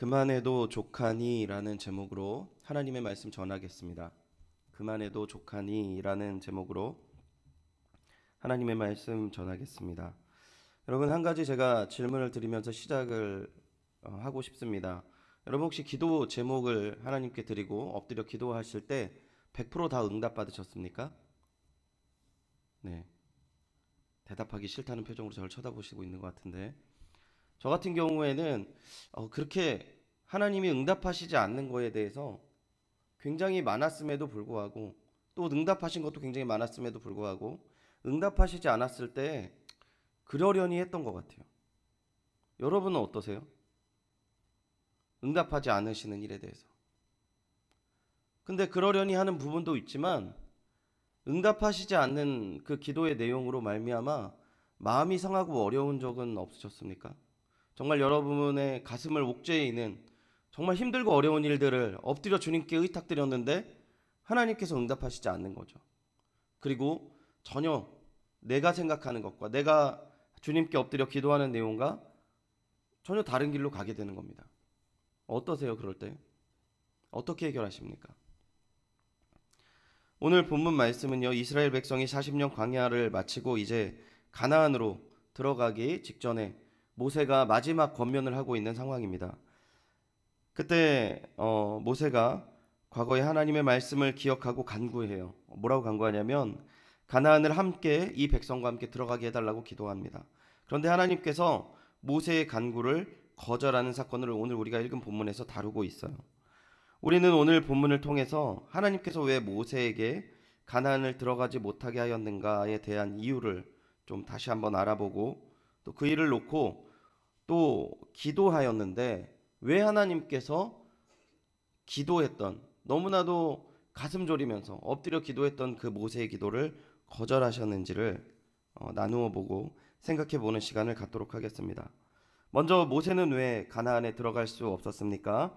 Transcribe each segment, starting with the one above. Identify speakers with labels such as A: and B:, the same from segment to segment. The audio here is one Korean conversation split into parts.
A: 그만해도 족하니 라는 제목으로 하나님의 말씀 전하겠습니다. 그만해도 족하니 라는 제목으로 하나님의 말씀 전하겠습니다. 여러분, 한 가지 제가 질문을 드리면서 시작을 하고 싶습니다. 여러분, 혹시 기도 제목을 하나님께 드리고 엎드려 기도하실 때 100% 다 응답 받으셨습니까? 네, 대답하기 싫다는 표정으로 저를 쳐다보시고 있는 것 같은데, 저 같은 경우에는 그렇게 하나님이 응답하시지 않는 거에 대해서 굉장히 많았음에도 불구하고, 또 응답하신 것도 굉장히 많았음에도 불구하고 응답하시지 않았을 때 그러려니 했던 것 같아요. 여러분은 어떠세요? 응답하지 않으시는 일에 대해서. 근데 그러려니 하는 부분도 있지만, 응답하시지 않는 그 기도의 내용으로 말미암아 마음이 상하고 어려운 적은 없으셨습니까? 정말 여러분의 가슴을 옥죄이는 정말 힘들고 어려운 일들을 엎드려 주님께 의탁드렸는데 하나님께서 응답하시지 않는 거죠. 그리고 전혀 내가 생각하는 것과 내가 주님께 엎드려 기도하는 내용과 전혀 다른 길로 가게 되는 겁니다. 어떠세요? 그럴 때 어떻게 해결하십니까? 오늘 본문 말씀은요, 이스라엘 백성이 40년 광야를 마치고 이제 가나안으로 들어가기 직전에 모세가 마지막 권면을 하고 있는 상황입니다. 그때 모세가 과거에 하나님의 말씀을 기억하고 간구해요. 뭐라고 간구하냐면 가나안을 함께 이 백성과 함께 들어가게 해달라고 기도합니다. 그런데 하나님께서 모세의 간구를 거절하는 사건을 오늘 우리가 읽은 본문에서 다루고 있어요. 우리는 오늘 본문을 통해서 하나님께서 왜 모세에게 가나안을 들어가지 못하게 하였는가에 대한 이유를 좀 다시 한번 알아보고, 또 그 일을 놓고 또 기도하였는데 왜 하나님께서 기도했던, 너무나도 가슴 졸이면서 엎드려 기도했던 그 모세의 기도를 거절하셨는지를 나누어 보고 생각해 보는 시간을 갖도록 하겠습니다. 먼저 모세는 왜 가나안에 들어갈 수 없었습니까?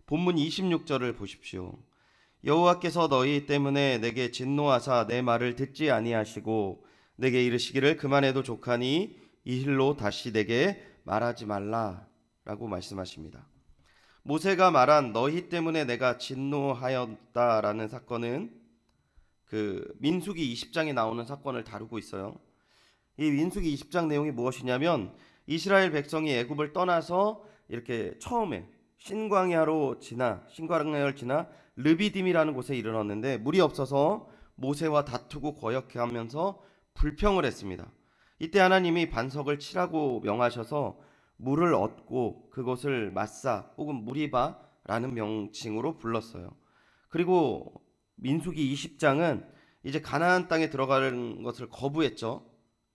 A: 본문 26절을 보십시오. 여호와께서 너희 때문에 내게 진노하사 내 말을 듣지 아니하시고 내게 이르시기를 그만해도 족하니 이 일로 다시 내게 말하지 말라 라고 말씀하십니다. 모세가 말한 너희 때문에 내가 진노하였다라는 사건은 그 민수기 20장에 나오는 사건을 다루고 있어요. 이 민수기 20장 내용이 무엇이냐면 이스라엘 백성이 애굽을 떠나서 이렇게 처음에 신광야를 지나 르비딤이라는 곳에 이르렀는데 물이 없어서 모세와 다투고 거역하면서 불평을 했습니다. 이때 하나님이 반석을 치라고 명하셔서 물을 얻고 그곳을 마사 혹은 무리바라는 명칭으로 불렀어요. 그리고 민수기 20장은 이제 가나안 땅에 들어가는 것을 거부했죠,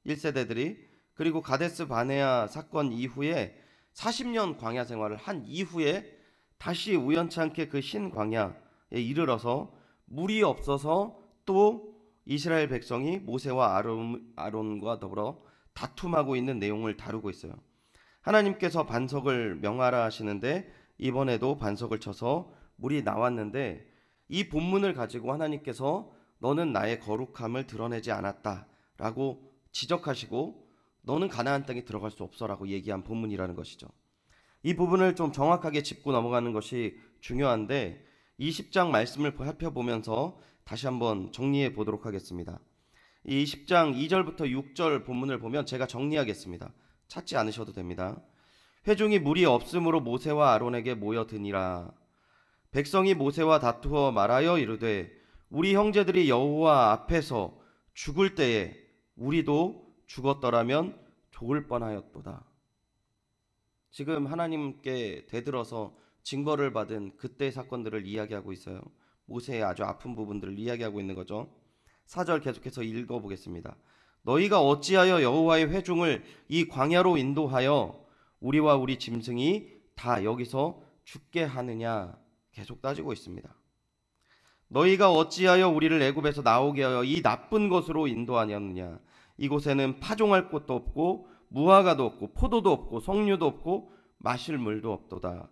A: 1세대들이. 그리고 가데스 바네아 사건 이후에 40년 광야 생활을 한 이후에 다시 우연찮게 그 신광야에 이르러서 물이 없어서 또 이스라엘 백성이 모세와 아론과 더불어 다툼하고 있는 내용을 다루고 있어요. 하나님께서 반석을 명하라 하시는데 이번에도 반석을 쳐서 물이 나왔는데, 이 본문을 가지고 하나님께서 너는 나의 거룩함을 드러내지 않았다라고 지적하시고 너는 가나안 땅에 들어갈 수 없어라고 얘기한 본문이라는 것이죠. 이 부분을 좀 정확하게 짚고 넘어가는 것이 중요한데 20장 말씀을 살펴보면서 다시 한번 정리해 보도록 하겠습니다. 이 10장 2절부터 6절 본문을 보면 제가 정리하겠습니다. 찾지 않으셔도 됩니다. 회중이 물이 없으므로 모세와 아론에게 모여드니라. 백성이 모세와 다투어 말하여 이르되 우리 형제들이 여호와 앞에서 죽을 때에 우리도 죽었더라면 좋을 뻔하였도다. 지금 하나님께 대들어서 징벌을 받은 그때 사건들을 이야기하고 있어요. 모세의 아주 아픈 부분들을 이야기하고 있는 거죠. 4절 계속해서 읽어보겠습니다. 너희가 어찌하여 여호와의 회중을 이 광야로 인도하여 우리와 우리 짐승이 다 여기서 죽게 하느냐, 계속 따지고 있습니다. 너희가 어찌하여 우리를 애굽에서 나오게 하여 이 나쁜 곳으로 인도하였느냐. 이곳에는 파종할 곳도 없고 무화과도 없고 포도도 없고 석류도 없고 마실 물도 없도다.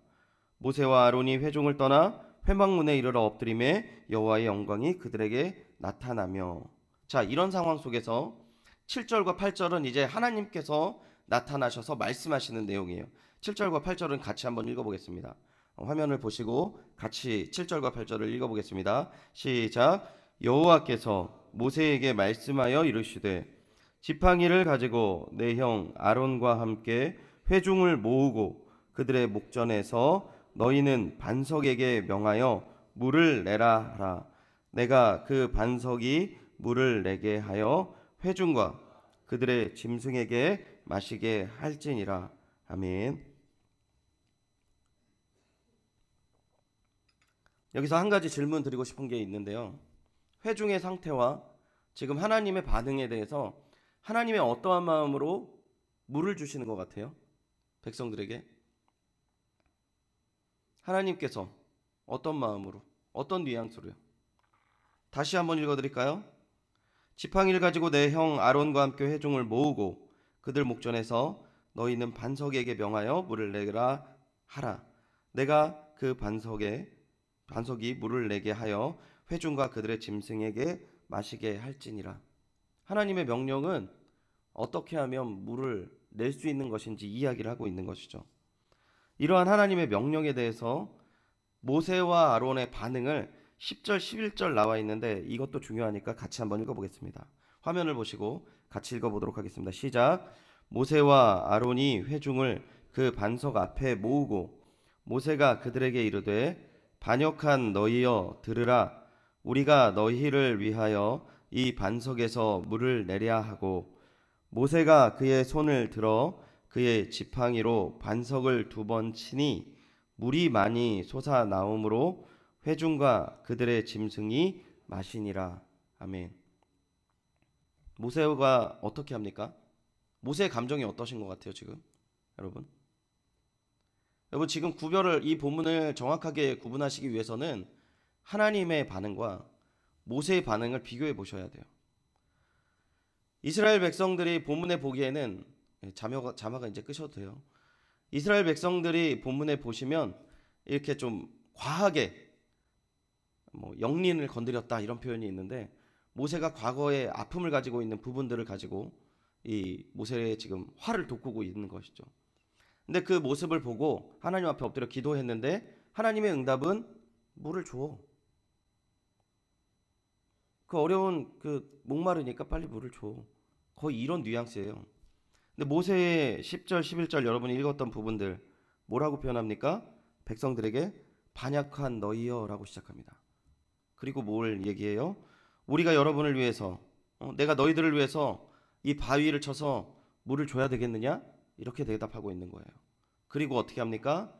A: 모세와 아론이 회중을 떠나 회막문에 이르러 엎드림에 여호와의 영광이 그들에게 나타나며. 자, 이런 상황 속에서 7절과 8절은 이제 하나님께서 나타나셔서 말씀하시는 내용이에요. 7절과 8절은 같이 한번 읽어보겠습니다. 화면을 보시고 같이 7절과 8절을 읽어보겠습니다. 시작. 여호와께서 모세에게 말씀하여 이르시되 지팡이를 가지고 내 형 아론과 함께 회중을 모으고 그들의 목전에서 너희는 반석에게 명하여 물을 내라 하라. 내가 그 반석이 물을 내게 하여 회중과 그들의 짐승에게 마시게 할지니라. 아멘. 여기서 한 가지 질문 드리고 싶은 게 있는데요. 회중의 상태와 지금 하나님의 반응에 대해서 하나님의 어떠한 마음으로 물을 주시는 것 같아요? 백성들에게 하나님께서 어떤 마음으로, 어떤 뉘앙스로요? 다시 한번 읽어드릴까요? 지팡이를 가지고 내 형 아론과 함께 회중을 모으고 그들 목전에서 너희는 반석에게 명하여 물을 내라 하라. 내가 그 반석이 물을 내게 하여 회중과 그들의 짐승에게 마시게 할지니라. 하나님의 명령은 어떻게 하면 물을 낼 수 있는 것인지 이야기를 하고 있는 것이죠. 이러한 하나님의 명령에 대해서 모세와 아론의 반응을 10절, 11절 나와 있는데 이것도 중요하니까 같이 한번 읽어보겠습니다. 화면을 보시고 같이 읽어보도록 하겠습니다. 시작. 모세와 아론이 회중을 그 반석 앞에 모으고 모세가 그들에게 이르되 반역한 너희여 들으라. 우리가 너희를 위하여 이 반석에서 물을 내랴 하고 모세가 그의 손을 들어 그의 지팡이로 반석을 2번 치니 물이 많이 솟아나오므로 회중과 그들의 짐승이 마시니라. 아멘. 모세가 어떻게 합니까? 모세의 감정이 어떠신 것 같아요 지금? 여러분 지금 이 본문을 정확하게 구분하시기 위해서는 하나님의 반응과 모세의 반응을 비교해 보셔야 돼요. 이스라엘 백성들이 본문에 보기에는 자막은 이제 끄셔도 돼요. 이스라엘 백성들이 본문에 보시면 이렇게 좀 과하게 영린을 건드렸다 이런 표현이 있는데 모세가 과거에 아픔을 가지고 있는 부분들을 가지고 이 모세의 지금 화를 돋구고 있는 것이죠. 근데 그 모습을 보고 하나님 앞에 엎드려 기도했는데 하나님의 응답은 물을 줘. 그 어려운 목마르니까 빨리 물을 줘. 거의 이런 뉘앙스예요. 근데 모세의 10절, 11절 여러분이 읽었던 부분들 뭐라고 표현합니까? 백성들에게 반역한 너희여 라고 시작합니다. 그리고 뭘 얘기해요? 우리가 여러분을 위해서 내가 너희들을 위해서 이 바위를 쳐서 물을 줘야 되겠느냐? 이렇게 대답하고 있는 거예요. 그리고 어떻게 합니까?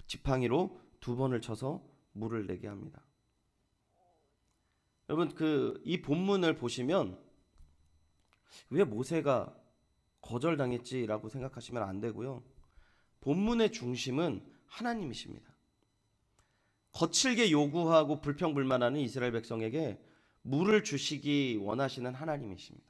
A: 지팡이로 2번을 쳐서 물을 내게 합니다. 여러분 이 본문을 보시면 왜 모세가 거절당했지라고 생각하시면 안 되고요. 본문의 중심은 하나님이십니다. 거칠게 요구하고 불평불만하는 이스라엘 백성에게 물을 주시기 원하시는 하나님이십니다.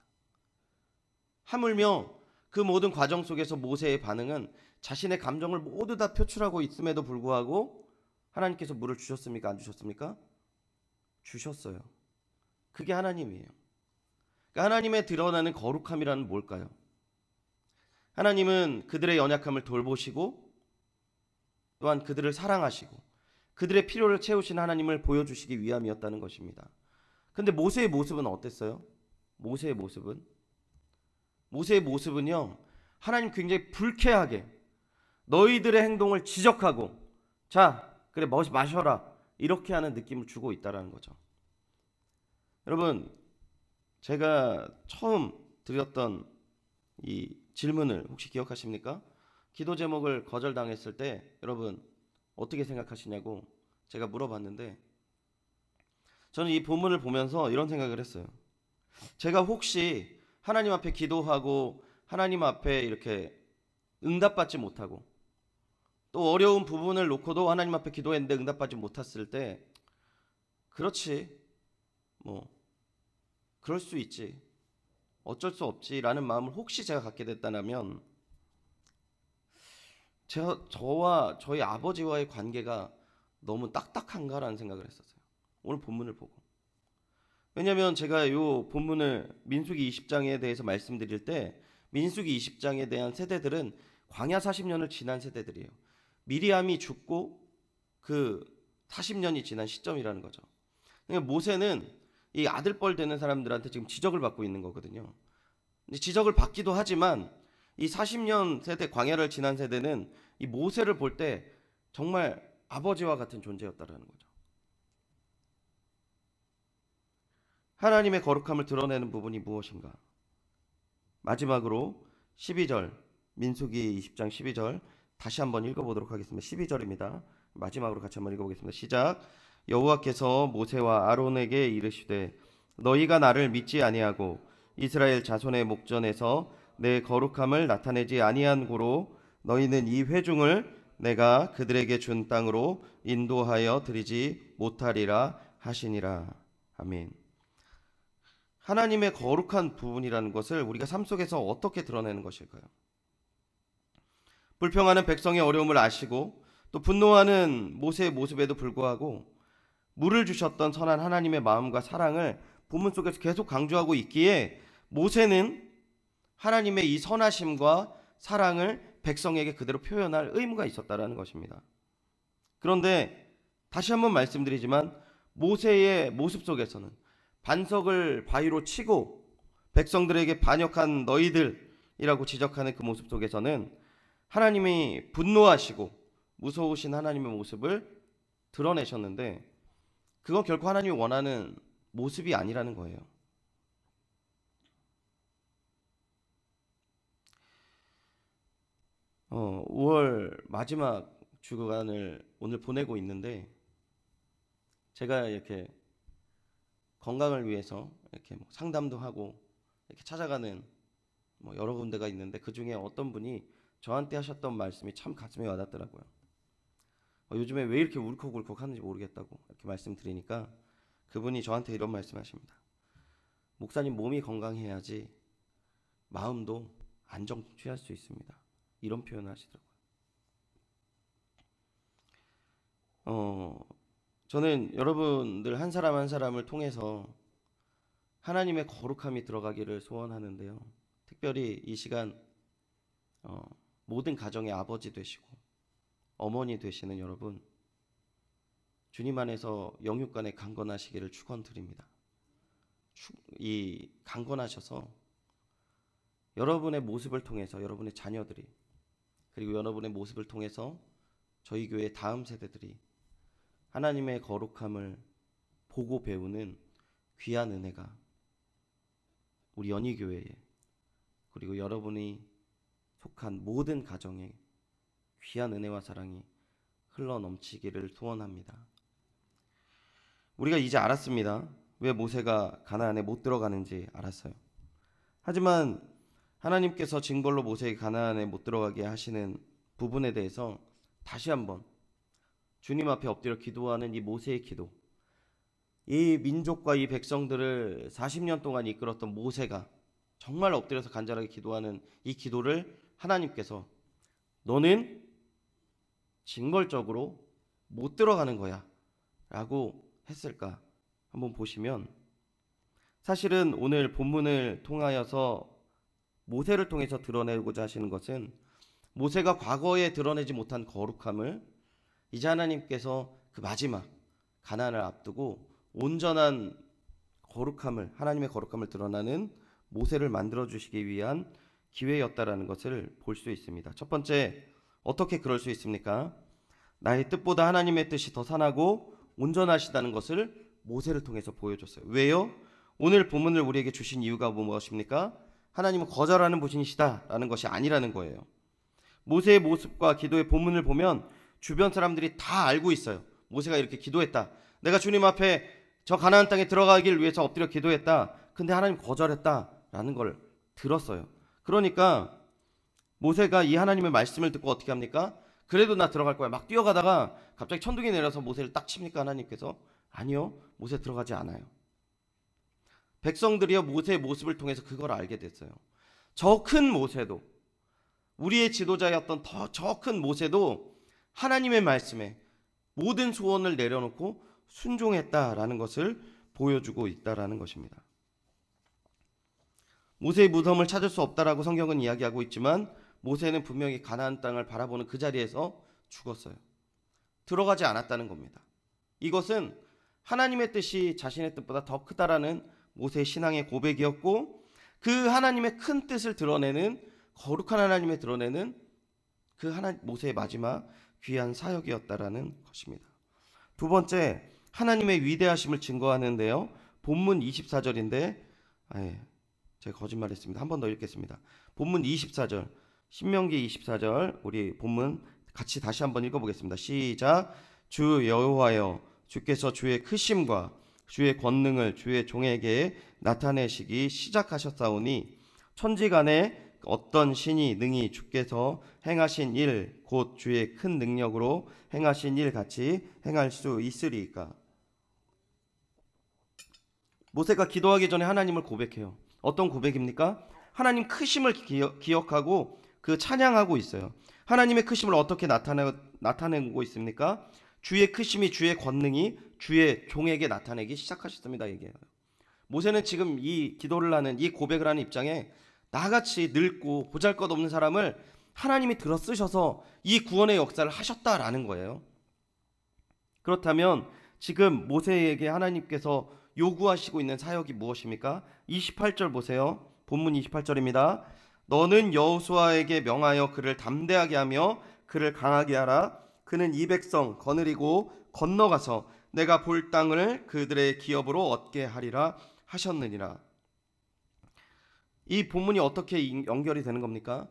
A: 하물며 그 모든 과정 속에서 모세의 반응은 자신의 감정을 모두 다 표출하고 있음에도 불구하고 하나님께서 물을 주셨습니까? 안 주셨습니까? 주셨어요. 그게 하나님이에요. 그러니까 하나님의 드러나는 거룩함이라는 뭘까요? 하나님은 그들의 연약함을 돌보시고 또한 그들을 사랑하시고 그들의 필요를 채우신 하나님을 보여주시기 위함이었다는 것입니다. 근데 모세의 모습은 어땠어요? 모세의 모습은요, 하나님 굉장히 불쾌하게 너희들의 행동을 지적하고 자, 그래 마셔라 이렇게 하는 느낌을 주고 있다는 거죠. 여러분, 제가 처음 드렸던 이 질문을 혹시 기억하십니까? 기도 제목을 거절당했을 때 여러분 어떻게 생각하시냐고 제가 물어봤는데 저는 이 본문을 보면서 이런 생각을 했어요. 제가 혹시 하나님 앞에 기도하고 하나님 앞에 이렇게 응답받지 못하고 또 어려운 부분을 놓고도 하나님 앞에 기도했는데 응답받지 못했을 때 그렇지 그럴 수 있지 어쩔 수 없지라는 마음을 혹시 제가 갖게 됐다면 저와 저희 아버지와의 관계가 너무 딱딱한가라는 생각을 했었어요. 오늘 본문을 보고. 왜냐하면 제가 이 본문을 민수기 20장에 대해서 말씀드릴 때 민수기 20장에 대한 세대들은 광야 40년을 지난 세대들이에요. 미리암이 죽고 그 40년이 지난 시점이라는 거죠. 그러니까 모세는 이 아들뻘 되는 사람들한테 지금 지적을 받고 있는 거거든요. 지적을 받기도 하지만 이 40년 세대, 광야를 지난 세대는 이 모세를 볼 때 정말 아버지와 같은 존재였다라는 거죠. 하나님의 거룩함을 드러내는 부분이 무엇인가? 마지막으로 12절, 민수기 20장 12절 다시 한번 읽어보도록 하겠습니다. 12절입니다. 마지막으로 같이 한번 읽어보겠습니다. 시작. 여호와께서 모세와 아론에게 이르시되 너희가 나를 믿지 아니하고 이스라엘 자손의 목전에서 내 거룩함을 나타내지 아니한 고로 너희는 이 회중을 내가 그들에게 준 땅으로 인도하여 드리지 못하리라 하시니라. 아멘. 하나님의 거룩한 부분이라는 것을 우리가 삶 속에서 어떻게 드러내는 것일까요? 불평하는 백성의 어려움을 아시고 또 분노하는 모세의 모습에도 불구하고 물을 주셨던 선한 하나님의 마음과 사랑을 본문 속에서 계속 강조하고 있기에 모세는 하나님의 이 선하심과 사랑을 백성에게 그대로 표현할 의무가 있었다라는 것입니다. 그런데 다시 한번 말씀드리지만 모세의 모습 속에서는 반석을 바위로 치고 백성들에게 반역한 너희들이라고 지적하는 그 모습 속에서는 하나님이 분노하시고 무서우신 하나님의 모습을 드러내셨는데 그건 결코 하나님이 원하는 모습이 아니라는 거예요. 5월 마지막 주간을 오늘 보내고 있는데 제가 이렇게 건강을 위해서 이렇게 상담도 하고 이렇게 찾아가는 여러 군데가 있는데 그 중에 어떤 분이 저한테 하셨던 말씀이 참 가슴에 와닿더라고요. 요즘에 왜 이렇게 울컥울컥 하는지 모르겠다고 이렇게 말씀드리니까 그분이 저한테 이런 말씀하십니다. 목사님 몸이 건강해야지 마음도 안정 취할 수 있습니다. 이런 표현을 하시더라고요. 저는 여러분들 한 사람 한 사람을 통해서 하나님의 거룩함이 들어가기를 소원하는데요. 특별히 이 시간 모든 가정의 아버지 되시고 어머니 되시는 여러분, 주님 안에서 영육간에 강건하시기를 축원드립니다. 이 강건하셔서 여러분의 모습을 통해서 여러분의 자녀들이 그리고 여러분의 모습을 통해서 저희 교회 다음 세대들이 하나님의 거룩함을 보고 배우는 귀한 은혜가 우리 연희교회에 그리고 여러분이 속한 모든 가정에 귀한 은혜와 사랑이 흘러넘치기를 소원합니다. 우리가 이제 알았습니다. 왜 모세가 가나안에 못 들어가는지 알았어요. 하지만 하나님께서 징벌로 모세에게 가나안에 못 들어가게 하시는 부분에 대해서 다시 한번 주님 앞에 엎드려 기도하는 이 모세의 기도, 이 민족과 이 백성들을 40년 동안 이끌었던 모세가 정말 엎드려서 간절하게 기도하는 이 기도를 하나님께서 너는 징벌적으로 못 들어가는 거야 라고 했을까 한번 보시면, 사실은 오늘 본문을 통하여서 모세를 통해서 드러내고자 하시는 것은 모세가 과거에 드러내지 못한 거룩함을 이제 하나님께서 그 마지막 가나안을 앞두고 온전한 거룩함을, 하나님의 거룩함을 드러나는 모세를 만들어 주시기 위한 기회였다라는 것을 볼 수 있습니다. 첫 번째, 어떻게 그럴 수 있습니까? 나의 뜻보다 하나님의 뜻이 더 선하고 온전하시다는 것을 모세를 통해서 보여줬어요. 왜요? 오늘 본문을 우리에게 주신 이유가 무엇입니까? 하나님은 거절하는 분이시다라는 것이 아니라는 거예요. 모세의 모습과 기도의 본문을 보면 주변 사람들이 다 알고 있어요. 모세가 이렇게 기도했다. 내가 주님 앞에 저 가나안 땅에 들어가길 위해서 엎드려 기도했다. 근데 하나님 거절했다라는 걸 들었어요. 그러니까 모세가 이 하나님의 말씀을 듣고 어떻게 합니까? 그래도 나 들어갈 거야. 막 뛰어가다가 갑자기 천둥이 내려서 모세를 딱 칩니까? 하나님께서? 아니요. 모세 들어가지 않아요. 백성들이요 모세의 모습을 통해서 그걸 알게 됐어요. 저 큰 모세도, 우리의 지도자였던 저 큰 모세도 하나님의 말씀에 모든 소원을 내려놓고 순종했다라는 것을 보여주고 있다라는 것입니다. 모세의 무덤을 찾을 수 없다라고 성경은 이야기하고 있지만 모세는 분명히 가나안 땅을 바라보는 그 자리에서 죽었어요. 들어가지 않았다는 겁니다. 이것은 하나님의 뜻이 자신의 뜻보다 더 크다라는 모세의 신앙의 고백이었고, 그 하나님의 큰 뜻을 드러내는, 거룩한 하나님의 드러내는 그 모세의 마지막 귀한 사역이었다라는 것입니다. 두 번째, 하나님의 위대하심을 증거하는데요. 본문 24절인데 제가 거짓말했습니다. 한 번 더 읽겠습니다. 본문 24절, 신명기 24절, 우리 본문 같이 다시 한번 읽어보겠습니다. 시작. 주 여호와여, 주께서 주의 크심과 주의 권능을 주의 종에게 나타내시기 시작하셨사오니 천지간에 어떤 신이 능히 주께서 행하신 일 곧 주의 큰 능력으로 행하신 일 같이 행할 수 있으리이까. 모세가 기도하기 전에 하나님을 고백해요. 어떤 고백입니까? 하나님 크심을 기억하고 그 찬양하고 있어요. 하나님의 크심을 어떻게 나타내고 있습니까? 주의 크심이, 주의 권능이 주의 종에게 나타내기 시작하셨습니다. 얘기해요. 모세는 지금 이 기도를 하는, 이 고백을 하는 입장에 나같이 늙고 보잘것없는 사람을 하나님이 들어 쓰셔서 이 구원의 역사를 하셨다라는 거예요. 그렇다면 지금 모세에게 하나님께서 요구하시고 있는 사역이 무엇입니까? 28절 보세요. 본문 28절입니다. 너는 여호수아에게 명하여 그를 담대하게 하며 그를 강하게 하라. 그는 이 백성 거느리고 건너가서 내가 볼 땅을 그들의 기업으로 얻게 하리라 하셨느니라. 이 본문이 어떻게 연결이 되는 겁니까?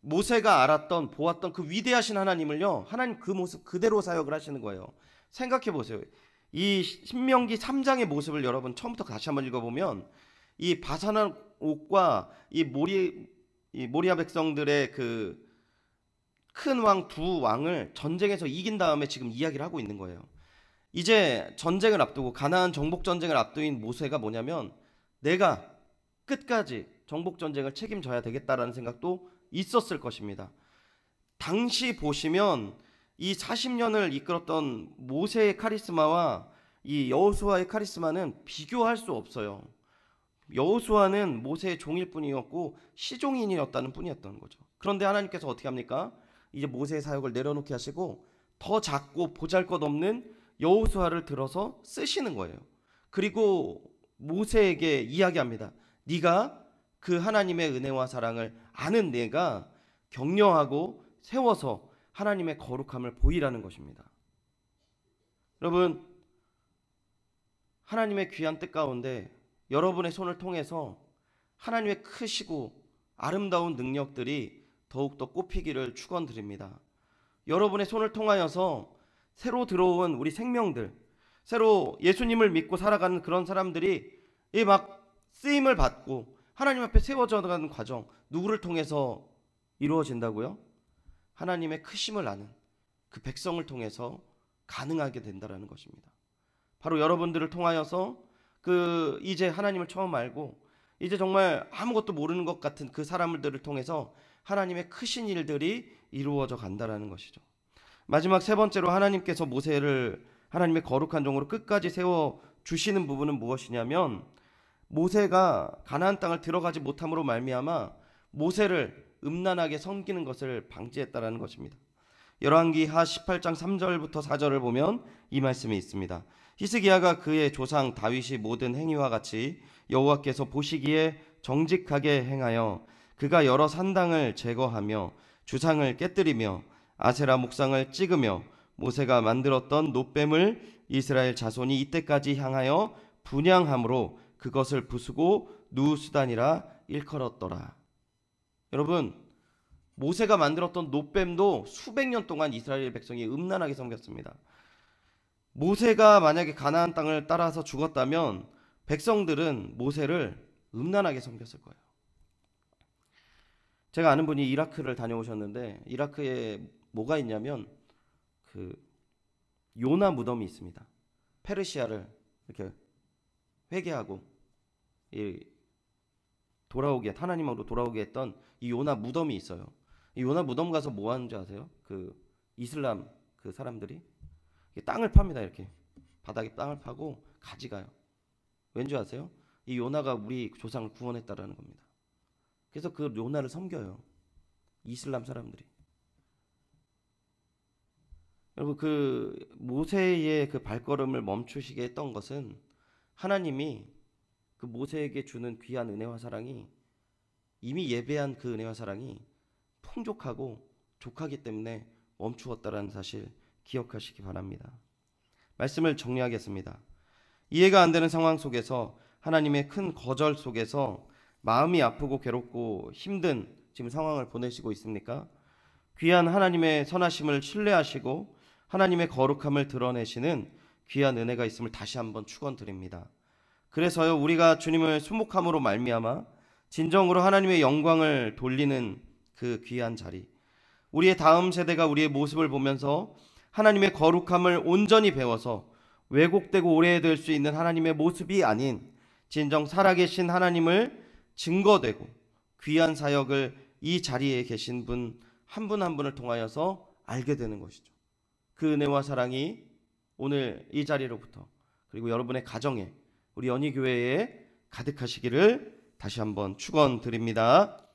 A: 모세가 알았던, 보았던 그 위대하신 하나님을요, 하나님 그 모습 그대로 사역을 하시는 거예요. 생각해 보세요. 이 신명기 3장의 모습을 여러분 처음부터 다시 한번 읽어보면, 이 바산한 옥과 이 모리아 백성들의 그 큰 왕 두 왕을 전쟁에서 이긴 다음에 지금 이야기를 하고 있는 거예요. 이제 전쟁을 앞두고, 가나안 정복 전쟁을 앞두인 모세가 뭐냐면, 내가 끝까지 정복 전쟁을 책임져야 되겠다라는 생각도 있었을 것입니다. 당시 보시면 이 40년을 이끌었던 모세의 카리스마와 이 여호수아의 카리스마는 비교할 수 없어요. 여호수아는 모세의 종일 뿐이었고 시종인이었다는 뿐이었던 거죠. 그런데 하나님께서 어떻게 합니까? 이제 모세의 사역을 내려놓게 하시고 더 작고 보잘것없는 여호수아를 들어서 쓰시는 거예요. 그리고 모세에게 이야기합니다. 네가 그 하나님의 은혜와 사랑을 아는 내가 격려하고 세워서 하나님의 거룩함을 보이라는 것입니다. 여러분, 하나님의 귀한 뜻 가운데 여러분의 손을 통해서 하나님의 크시고 아름다운 능력들이 더욱더 꼽히기를 축원드립니다. 여러분의 손을 통하여서 새로 들어온 우리 생명들, 새로 예수님을 믿고 살아가는 그런 사람들이 막 쓰임을 받고 하나님 앞에 세워져 가는 과정, 누구를 통해서 이루어진다고요? 하나님의 크심을 아는 그 백성을 통해서 가능하게 된다라는 것입니다. 바로 여러분들을 통하여서 이제 하나님을 처음 알고 이제 정말 아무것도 모르는 것 같은 그 사람들을 통해서 하나님의 크신 일들이 이루어져 간다라는 것이죠. 마지막 세 번째로 하나님께서 모세를 하나님의 거룩한 종으로 끝까지 세워 주시는 부분은 무엇이냐면, 모세가 가나안 땅을 들어가지 못함으로 말미암아 모세를 음란하게 섬기는 것을 방지했다라는 것입니다. 열왕기하 18장 3절부터 4절을 보면 이 말씀이 있습니다. 히스기야가 그의 조상 다윗이 모든 행위와 같이 여호와께서 보시기에 정직하게 행하여 그가 여러 산당을 제거하며 주상을 깨뜨리며 아세라 목상을 찍으며 모세가 만들었던 놋뱀을 이스라엘 자손이 이때까지 향하여 분향함으로 그것을 부수고 누수단이라 일컬었더라. 여러분, 모세가 만들었던 놋뱀도 수백 년 동안 이스라엘 백성이 음란하게 섬겼습니다. 모세가 만약에 가나안 땅을 따라서 죽었다면 백성들은 모세를 음란하게 섬겼을 거예요. 제가 아는 분이 이라크를 다녀오셨는데 이라크에 뭐가 있냐면 그 요나 무덤이 있습니다. 페르시아를 이렇게 회개하고 돌아오게, 하나님으로 돌아오게 했던 이 요나 무덤이 있어요. 이 요나 무덤 가서 뭐 하는지 아세요? 그 이슬람 그 사람들이 땅을 팝니다. 이렇게 바닥에 땅을 파고 가져가요. 왠지 아세요? 이 요나가 우리 조상을 구원했다라는 겁니다. 그래서 그 요나를 섬겨요. 이슬람 사람들이. 여러분, 그 모세의 그 발걸음을 멈추시게 했던 것은 하나님이 그 모세에게 주는 귀한 은혜와 사랑이, 이미 예배한 그 은혜와 사랑이 풍족하고 족하기 때문에 멈추었다라는 사실 기억하시기 바랍니다. 말씀을 정리하겠습니다. 이해가 안 되는 상황 속에서, 하나님의 큰 거절 속에서 마음이 아프고 괴롭고 힘든 지금 상황을 보내시고 있습니까? 귀한 하나님의 선하심을 신뢰하시고 하나님의 거룩함을 드러내시는 귀한 은혜가 있음을 다시 한번 축원드립니다. 그래서요, 우리가 주님을 수목함으로 말미암아 진정으로 하나님의 영광을 돌리는 그 귀한 자리, 우리의 다음 세대가 우리의 모습을 보면서 하나님의 거룩함을 온전히 배워서 왜곡되고 오래될 수 있는 하나님의 모습이 아닌 진정 살아계신 하나님을 증거되고 귀한 사역을 이 자리에 계신 분 한 분 한 분을 통하여서 알게 되는 것이죠. 그 은혜와 사랑이 오늘 이 자리로부터, 그리고 여러분의 가정에, 우리 연희교회에 가득하시기를 다시 한번 축원드립니다.